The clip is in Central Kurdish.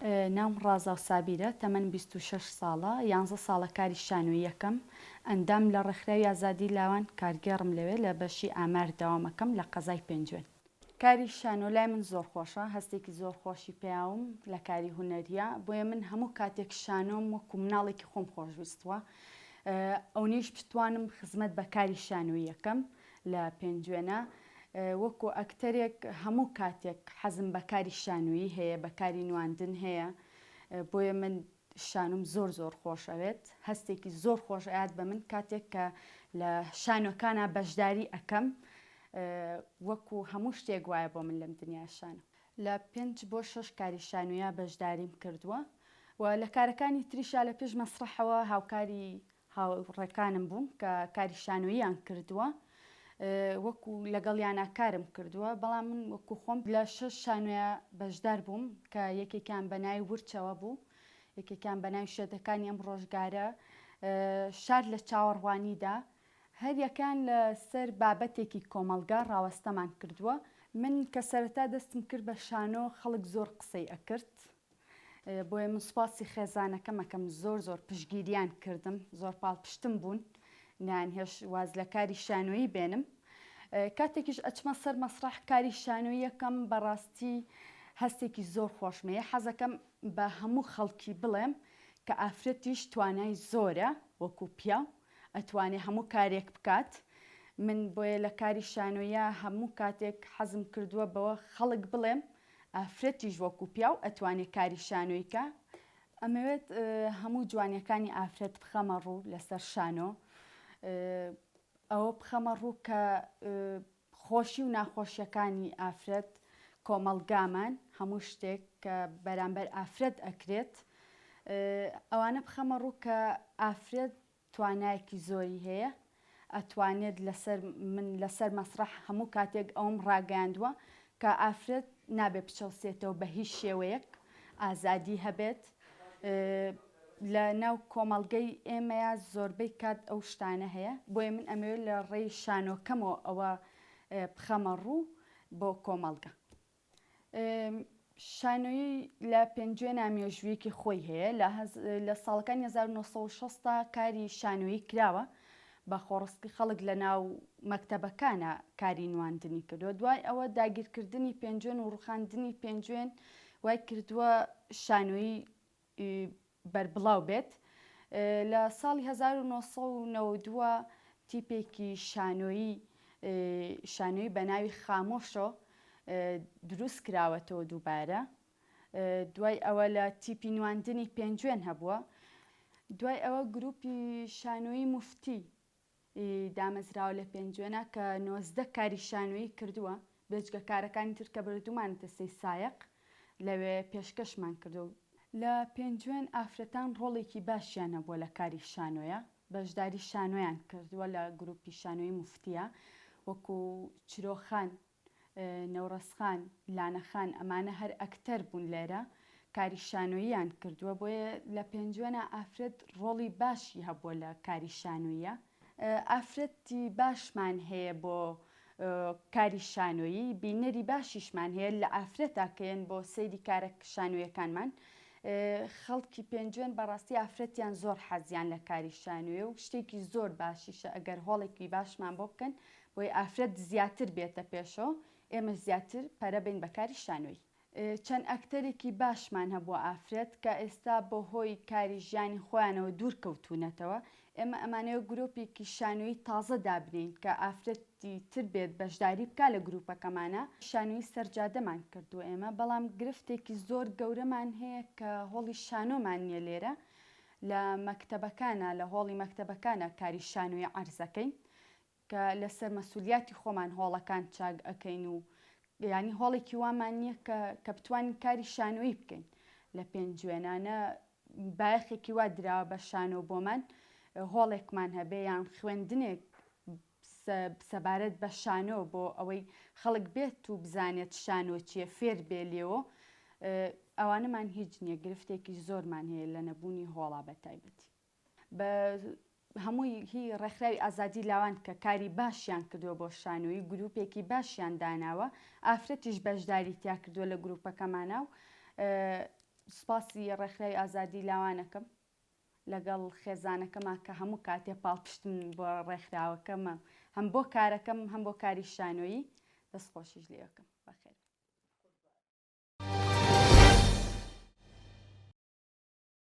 ناوم ڕازا و سابیرە تەمەن 26 ساڵە 11 ساڵە کاری شانۆیی یەکەم ئەندام لە ڕێکخراوی ئازادی لاوان کارگێڕم لەوێ لە بەشی ئامار داوامەکەم لە قەزای پێنجوێن. کاری شانۆ لای من زۆر خۆشە، هەستێکی زۆر خۆشی پێیاوم لە کاری هونەریە، بۆیە من هەموو کاتێک شانۆم وەکو مناڵێکی خۆم خۆشویستوە. ئەوەیش بتوانم خزمەت بە کاری شانۆیی یەکەم لە پێنجوێنە. وەکو ئەکتەرێک هەموو کاتێک حەزم بە کاری شانۆیی هەیە، بە کاری نواندن هەیە، بۆیە من شانۆم زۆر خۆشەوێت. هەستێکی زۆر خۆش ئاات بە من کاتێک کە لە شانۆکانە بەشداری ئەەکەم، وەکو هەموو شتێک وایە بۆ من لەم دنیا شانە. لە 5 بۆ 6 کاری شانۆیە بەشداریم کردووە و لە کارەکانی تریشا لە پێش مەسرحەوە هاوکاری هاوڕێکانم بووم کە کاری شانۆییان کردووە، وەکو لەگەڵیانە کارم کردووە، بەڵام من وەکو خۆم لە 6 شانۆیە بەشدار بووم کە یەکێکیان بەناوی ورچەوە بوو، یەکێکیان بەناوی شێتەکانی ئەم ڕۆژگارە، شار لە چاوەڕوانیدا، هەر یەکان لە سەر بابەتێکی کۆمەڵگا ڕاوەستەمان کردووە. من کە سەرەتا دەستم کرد بە شانۆ خەڵک زۆر قسەی ئەکرد، بۆیە من سوپاسی خێزانەکەمەکەم زۆر پشتگیریان کردم، زۆر پاڵپشتم بوون نانهێش واز لە کاری شانۆیی بێنم. کاتێکیش ئەچمە سەر مەسرح کاری شانۆیی یەکەم بەڕاستی هەستێکی زۆر خۆشمەیە. حەزەکەم بە هەموو خەڵکی بڵێم کە ئافرەتیش توانای زۆرە وەکو پیا، ئەتوانێ هەموو کارێک بکات. من بۆیە لە کاری شانۆیە هەموو کاتێک حەزم کردووە بەوە خەڵک بڵێم ئافرەتیش وەکو پیا و ئەتوانێت کاری شانۆیکە. ئەمەوێت هەموو جوانیەکانی ئافرەت بخەمە ڕوو لەسەر شانۆ، ئەوە بخەمە ڕوو کە خۆشی و ناخۆشیەکانی ئافرەت کۆمەڵگامان، هەموو شتێک کە بەرامبەر ئافرەت ئەکرێت، ئەوانە بخەمە ڕوو کە ئافرەت توانایەکی زۆری هەیە، ئەتوانێت من لەسەر مەسرح هەموو کاتێک ئەوم ڕاگەاندووە کە ئافرەت نابێ بچەوسێتەوە بە هیچ شێوەیەک، ئازادی هەبێت. لە ناو کۆمەڵگەی ئێمەیە زۆربەی کات ئەو شتانە هەیە، بۆیە من ئەمەوێت لە ڕێی شانۆکەمەوە ئەوە بخەمە ڕوو بۆ کۆمەڵگە. شانۆیی لە پێنجوێنە مێژوویەکی خۆی هەیە. لە ساڵەکانی 1960 کاری شانۆیی کراوە، بە خۆڕستی خەڵک لە ناو مەکتەبەکانە کاری نواندنی کردووە. دوای ئەوە داگیرکردنی پێنجوێن و ڕوخاندنی پێنجوێن وای کردووە شانۆیی بەربڵاو بێت. لە ساڵی 1992 تیپێکی شانۆیی بە ناوی خامۆشۆ دروست کراوەتەوە دووبارە. دوای ئەوە لە تیپی نواندنی پێنجوێن هەبووە. دوای ئەوە گروپی شانۆیی موفتی دامەزراوە لە پێنجوێنە کە 19 کاری شانۆیی کردووە، بێجگە کارەکانی تر کە بردومانەتە سەی سایق لەوێ پێشکەشمان کردو. لە پێنجوێن ئافرەتان ڕۆڵێکی باشیان هەبووە لە کاری شانۆیە، بەشداری شانۆیان کردووە لە گروپی شانۆیی موفتیە، وەکو چرۆخان، نەورەسخان، لانەخان، ئەمانە هەر ئەکتەر بوون لێرە، کاری شانۆییان کردووە. بۆیە لە پێنجوێنە ئافرەت ڕۆڵی باشی هەبووە لە کاری شانۆیە. ئافرەتی باشمان هەیە بۆ کاری شانۆیی، بینەری باشیشمان هەیە لە ئافرەتاکەیەن بۆ سەیری کارە شانۆیەکانمان. خەڵکی پێنجوێن بەڕاستی ئافرەتیان زۆر حەزیان لە کاری شانۆیە و شتێکی زۆر باشیشە ئەگەر هۆڵێکی باشمان بۆ بکەن بۆی ئافرەت زیاتر بێتە پێشەوە، ئێمە زیاتر پەرە بین بە کاری شانۆیی. چەند ئەکتەرێکی باشمان هەبووە ئافرەت کە ئێستا بۆ هۆی کاری ژیانی خۆیانەوە دوور کەوتونەتەوە. ئێمە ئەمانەیە گرۆپێکی شانۆیی تازە دابنین کە ئافرەتی تر بێت بەشداری بکە لە گروپەکەمانە. شانۆیی سەرجادەمان کردووە ئێمە، بەڵام گرفتێکی زۆر گەورەمان هەیە کە هۆڵی شانۆمان نییە لێرە. لە مەکتەبەکانە، لە هۆڵی مەکتەبەکانە کاری شانۆیی عەرزەکەین کە لەسەر مەسئولیەتی خۆمان هۆڵەکان چاک ئەەکەین و یعنی هۆڵێکی وامان نییە کە بتوانین کاری شانۆیی بکەین. لە پێنجوێنانە بایەخێکی وا دراوە بە شانۆ بۆمان، هۆڵێکمان هەبێ یان خوێندنێک سەبارەت بە شانۆ بۆ ئەوەی خەڵک بێت و بزانێت شانۆ چیە، فێر بێ لێەوە، ئەوانەمان هیچ نییە. گرفتێکی زۆرمان هەیە لە نەبوونی هۆڵا بە تایبەتی. بە هەمووی هی ڕێکخراوی ئازادی لاوان کە کاری باشیان کردووە بۆ شانۆیی، گروپێکی باشیان داناوە، ئافرەتیش بەشداری تیا کردووە لە گروپەکەمانە و سوپاسی ڕێکخراوی ئازادی لاوانەکەم لەگەڵ خێزانەکەما کە هەموو کاتێ پاڵپشتم بۆ ڕێکخراوەکەمە هەم بۆ کارەکەم هەم بۆ کاری شانۆیی دەستخۆشیش لێەکەم بەخێر.